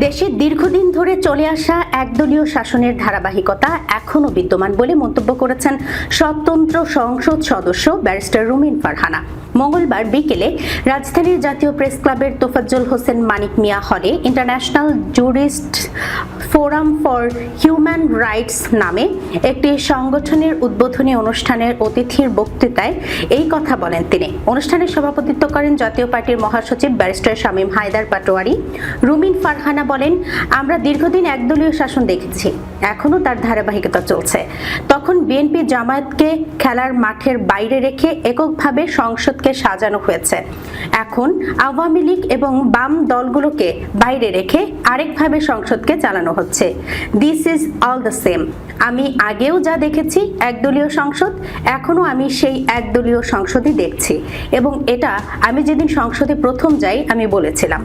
দেশে দীর্ঘদিন ধরে চলে আসা একদলীয় শাসনের ধারাবাহিকতা এখনও বিদ্যমান বলে মন্তব্য করেছেন স্বতন্ত্র সংসদ সদস্য ব্যারিস্টার রুমিন ফারহানা। মঙ্গলবার বিকেলে রাজধানীর জাতীয় প্রেস ক্লাবের তোফাজ্জল হোসেন মানিক মিয়া হলে international jurist forum for human rights নামে একটি সংগঠনের উদ্বোধনী অনুষ্ঠানের অতিথির বক্তৃতায় এই কথা বলেন তিনি। অনুষ্ঠানে সভাপতিত্ব করেন জাতীয় পার্টির মহাসচিব ব্যারিস্টার শামীম হায়দার পাটোয়ারি। রুমিন ফারহানা বলেন, আমরা দীর্ঘদিন একদলীয় শাসন দেখেছি, এখনো তার ধারাবাহিকতা চলছে। তখন বিএনপি জামায়াতকে খেলার মাঠের বাইরে রেখে এককভাবে সংসদকে সাজানো হয়েছে। এখন আওয়ামী লীগ এবং বাম দলগুলোকে বাইরে রেখে আরেকভাবে সংসদকে চালানো হচ্ছে। This is all the same. আমি আগেও যা দেখেছি একদলীয় সংসদ, এখনো আমি সেই একদলীয় সংসদই দেখছি এবং এটা আমি যেদিন সংসদে প্রথম যাই আমি বলেছিলাম।